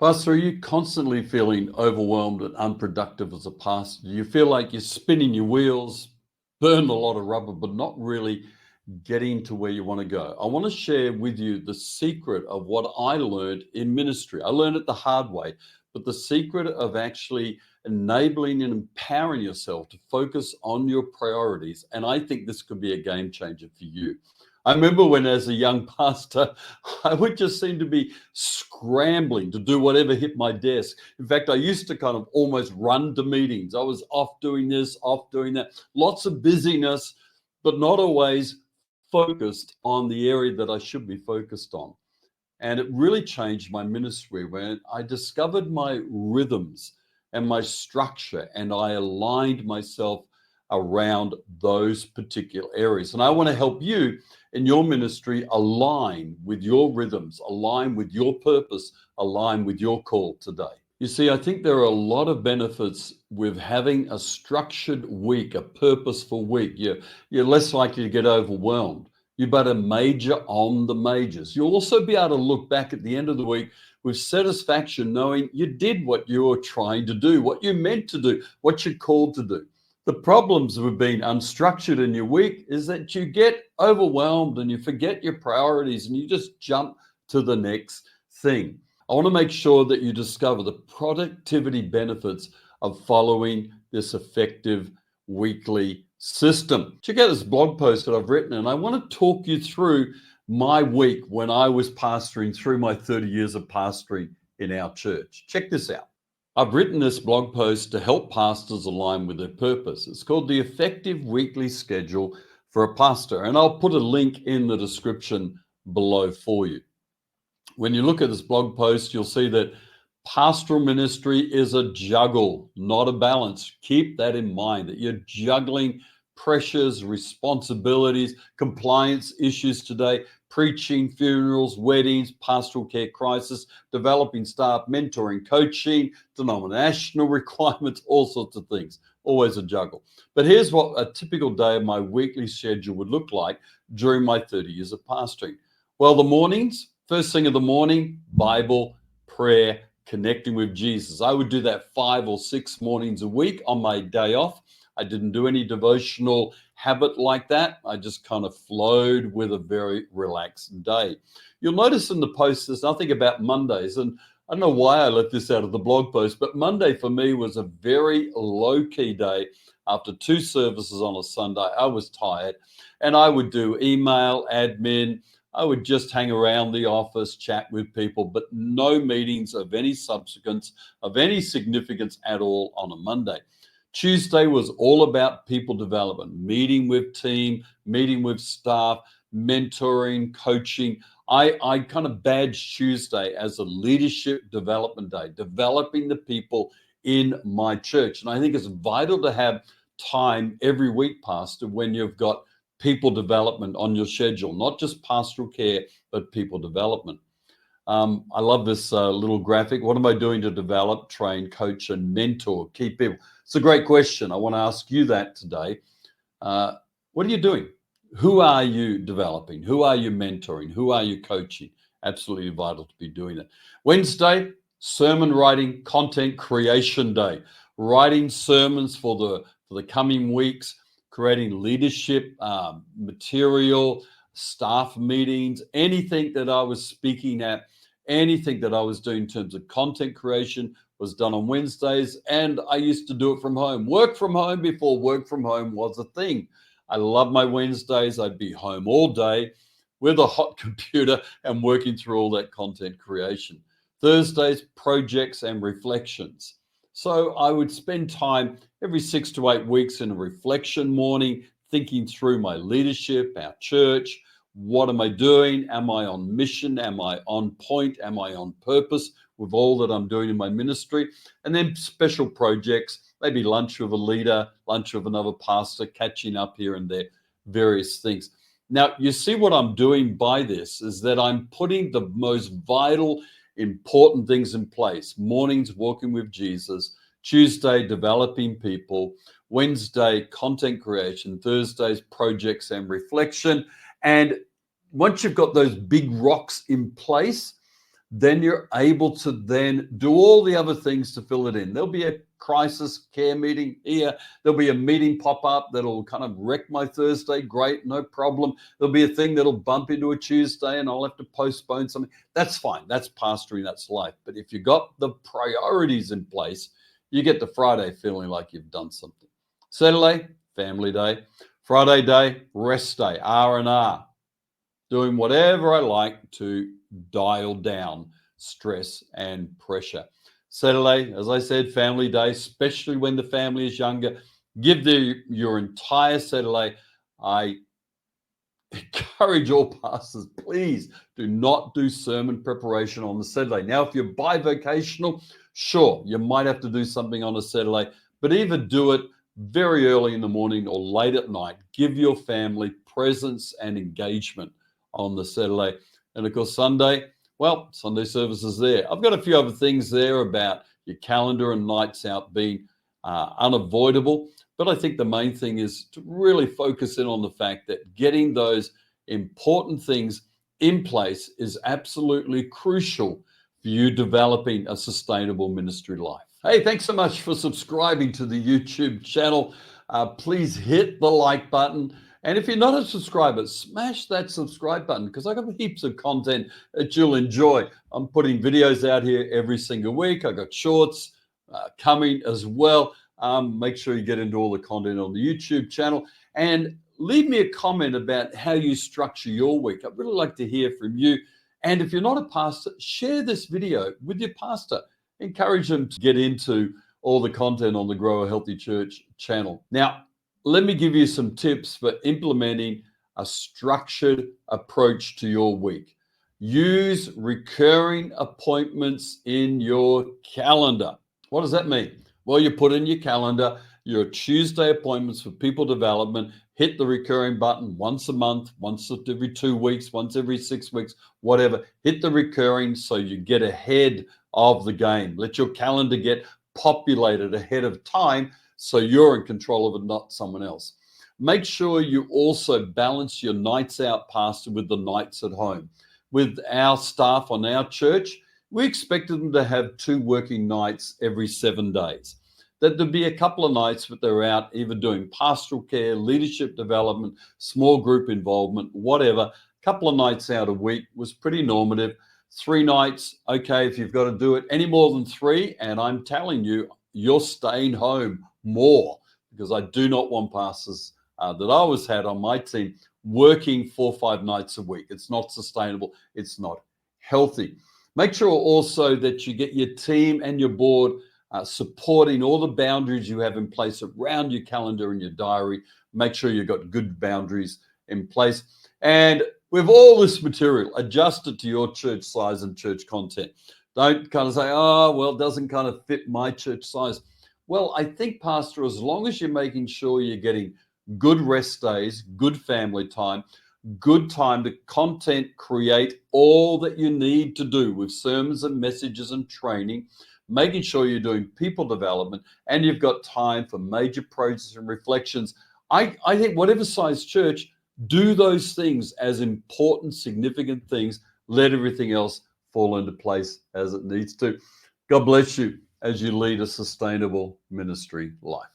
Pastor, are you constantly feeling overwhelmed and unproductive as a pastor? Do you feel like you're spinning your wheels, burn a lot of rubber, but not really getting to where you want to go? I want to share with you the secret of what I learned in ministry. I learned it the hard way, but the secret of actually enabling and empowering yourself to focus on your priorities. And I think this could be a game changer for you. I remember when, as a young pastor, I would just seem to be scrambling to do whatever hit my desk. In fact, I used to kind of almost run to meetings. I was off doing this, off doing that, lots of busyness, but not always focused on the area that I should be focused on. And it really changed my ministry when I discovered my rhythms and my structure, and I aligned myself around those particular areas. And I want to help you in your ministry align with your rhythms, align with your purpose, align with your call today. You see, I think there are a lot of benefits with having a structured week, a purposeful week. You're less likely to get overwhelmed. You better major on the majors. You'll also be able to look back at the end of the week with satisfaction, knowing you did what you were trying to do, what you meant to do, what you're called to do. The problems with being unstructured in your week is that you get overwhelmed and you forget your priorities and you just jump to the next thing. I want to make sure that you discover the productivity benefits of following this effective weekly system. Check out this blog post that I've written, and I want to talk you through my week when I was pastoring through my 30 years of pastoring in our church. Check this out. I've written this blog post to help pastors align with their purpose. It's called The Effective Weekly Schedule for a Pastor, and I'll put a link in the description below for you. When you look at this blog post, you'll see that pastoral ministry is a juggle, not a balance. Keep that in mind, that you're juggling pressures, responsibilities, compliance issues today, preaching, funerals, weddings, pastoral care crisis, developing staff, mentoring, coaching, denominational requirements, all sorts of things. Always a juggle. But here's what a typical day of my weekly schedule would look like during my 30 years of pastoring. Well, the mornings, first thing in the morning, Bible, prayer, connecting with Jesus. I would do that 5 or 6 mornings a week on my day off. I didn't do any devotional habit like that. I just kind of flowed with a very relaxed day. You'll notice in the post there's nothing about Mondays, and I don't know why I left this out of the blog post, but Monday for me was a very low-key day. After 2 services on a Sunday, I was tired, and I would do email, admin. I would just hang around the office, chat with people, but no meetings of any substance, of any significance at all on a Monday. Tuesday was all about people development, meeting with team, meeting with staff, mentoring, coaching. I kind of badged Tuesday as a leadership development day, developing the people in my church. And I think it's vital to have time every week, Pastor, when you've got people development on your schedule, not just pastoral care, but people development. I love this little graphic. What am I doing to develop, train, coach, and mentor key people? It's a great question. I want to ask you that today. What are you doing? Who are you developing? Who are you mentoring? Who are you coaching? Absolutely vital to be doing that. Wednesday, sermon writing, content creation day. Writing sermons for the coming weeks, creating leadership material, staff meetings, anything that I was speaking at, anything that I was doing in terms of content creation was done on Wednesdays, and I used to do it from home. Work from home before work from home was a thing. I love my Wednesdays. I'd be home all day with a hot computer and working through all that content creation. Thursdays, projects and reflections. So I would spend time every 6 to 8 weeks in a reflection morning, thinking through my leadership, our church. What am I doing? Am I on mission? Am I on point? Am I on purpose with all that I'm doing in my ministry? And then special projects, maybe lunch with a leader, lunch with another pastor, catching up here and there, various things. Now, you see what I'm doing by this is that I'm putting the most vital, important things in place. Mornings, walking with Jesus. Tuesday, developing people. Wednesday, content creation. Thursdays, projects and reflection. And once you've got those big rocks in place, then you're able to then do all the other things to fill it in. There'll be a crisis care meeting here. There'll be a meeting pop up that'll kind of wreck my Thursday. Great, no problem. There'll be a thing that'll bump into a Tuesday and I'll have to postpone something. That's fine. That's pastoring. That's life. But if you got the priorities in place, you get to Friday feeling like you've done something. Saturday, family day. Friday day, rest day, R&R. Doing whatever I like to dial down stress and pressure. Saturday, as I said, family day, especially when the family is younger. Give your entire Saturday. I encourage all pastors, please do not do sermon preparation on the Saturday. Now, if you're bivocational, sure, you might have to do something on a Saturday, but either do it very early in the morning or late at night. Give your family presence and engagement on the Saturday. And of course, Sunday, well, Sunday service is there. I've got a few other things there about your calendar and nights out being unavoidable. But I think the main thing is to really focus in on the fact that getting those important things in place is absolutely crucial for you developing a sustainable ministry life. Hey, thanks so much for subscribing to the YouTube channel. Please hit the like button. And if you're not a subscriber, smash that subscribe button because I got heaps of content that you'll enjoy. I'm putting videos out here every single week. I got shorts coming as well. Make sure you get into all the content on the YouTube channel and leave me a comment about how you structure your week. I'd really like to hear from you. And if you're not a pastor, share this video with your pastor. Encourage them to get into all the content on the Grow a Healthy Church channel. Now, let me give you some tips for implementing a structured approach to your week. Use recurring appointments in your calendar. What does that mean? Well, you put in your calendar your Tuesday appointments for people development, hit the recurring button once a month, once every 2 weeks, once every 6 weeks, whatever. Hit the recurring so you get ahead of the game. Let your calendar get populated ahead of time so you're in control of it, not someone else. Make sure you also balance your nights out, pastor, with the nights at home. With our staff on our church, we expected them to have 2 working nights every 7 days. That there'd be a couple of nights that they're out either doing pastoral care, leadership development, small group involvement, whatever. A couple of nights out a week was pretty normative. 3 nights, okay, if you've got to do it. Any more than 3, and I'm telling you, you're staying home more because I do not want pastors that I always had on my team working 4 or 5 nights a week. It's not sustainable. It's not healthy. Make sure also that you get your team and your board supporting all the boundaries you have in place around your calendar and your diary. Make sure you've got good boundaries in place. And with all this material, adjust it to your church size and church content. Don't kind of say, oh, well, it doesn't kind of fit my church size. Well, I think, Pastor, as long as you're making sure you're getting good rest days, good family time, good time to content create all that you need to do with sermons and messages and training, making sure you're doing people development, and you've got time for major projects and reflections. I think whatever size church, do those things as important, significant things. Let everything else fall into place as it needs to. God bless you as you lead a sustainable ministry life.